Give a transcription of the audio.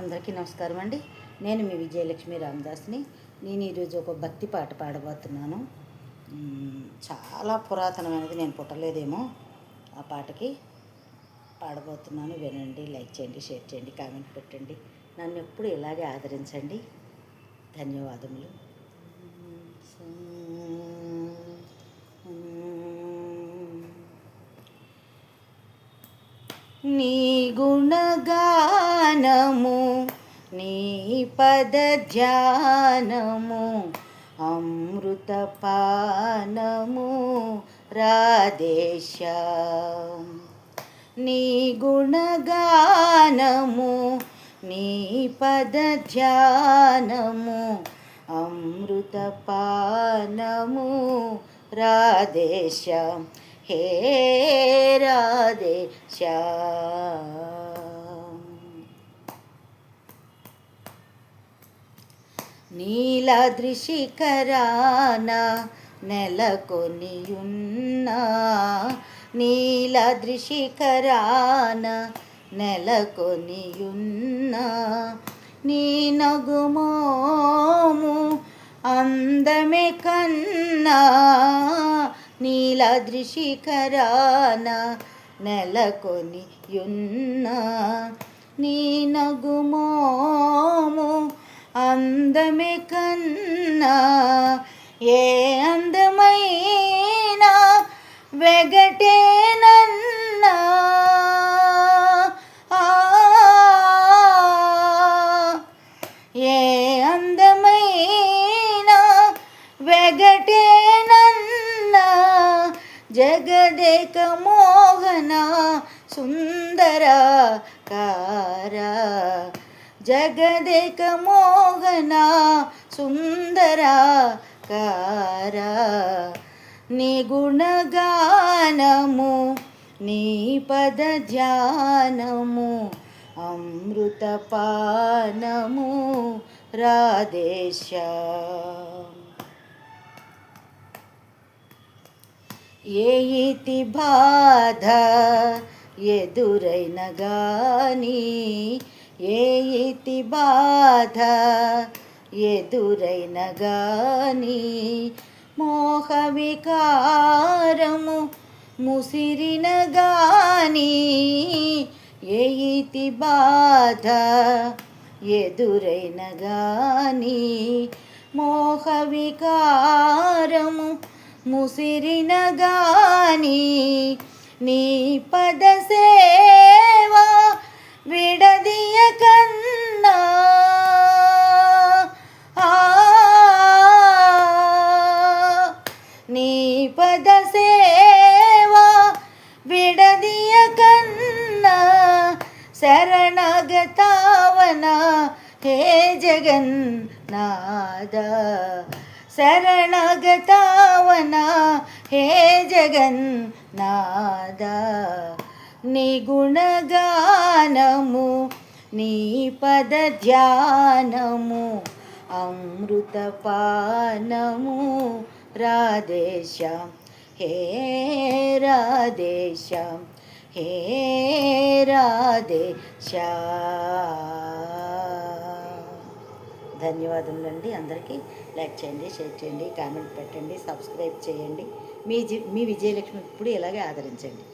అందరికీ నమస్కారం అండి. నేను మీ విజయలక్ష్మి రామదాస్ని. నేను ఈరోజు ఒక భక్తి పాట పాడబోతున్నాను. చాలా పురాతనమైనది, నేను పుట్టలేదేమో ఆ పాటకి. పాడబోతున్నాను, వినండి, లైక్ చేయండి, షేర్ చేయండి, కామెంట్ పెట్టండి. నన్ను ఎప్పుడు ఇలాగే ఆదరించండి. ధన్యవాదములు. నీ గుణగానము, నీ పద ధ్యానము, అమృతపానము రాధేశ. నీ గుణగానము, నీ పద ధ్యానము, అమృతపానము రాధేశ. హే రాధేశ. నీలాద్రి శిఖరాన నెలకొనియున్నా, నీలాద్రి శిఖరాన నెలకొనియున్నా, నీ నగుమోము అందమే కన్నా, నీలాద్రి శిఖరాన నెలకొనియున్నా, నీ నగుమోము అందమే కన్నా, ఏ అందమైనా వెగటేనన్నా, ఏ అందమైనా వెగటేనన్నా, జగదేక మోహన సుందర కారా, జగదేక మోహన సుందర కారా. నీ గుణగానము, నీ పద ధ్యానము, అమృతపానము రాధేశ. ఏ ఇతి బాధ ఎదురైన గాని, ఏ ఇతి బాధ ఎదురైన గాని, మోహ వికారము ముసిరిన గాని, ఏ ఇతి బాధ ఎదురైన గాని, మోహ వికారము ముసిరిన గాని, నీ పద సేవ విడదియ కన్నా, నీ పద సేవ విడదియ కన్నా, శరణగతావన హే జగన్నాథ, శరణగతావన హే జగన్నాథ. నీ గుణగానము, నీ పద ధ్యానము, అమృతపానము రాధేశ. హే రాధేశ, హే రాధేశ. ధన్యవాదములండి అందరికీ. లైక్ చేయండి, షేర్ చేయండి, కామెంట్ పెట్టండి, సబ్స్క్రైబ్ చేయండి. మీ విజయలక్ష్మి ఇప్పుడు ఇలాగే ఆదరించండి.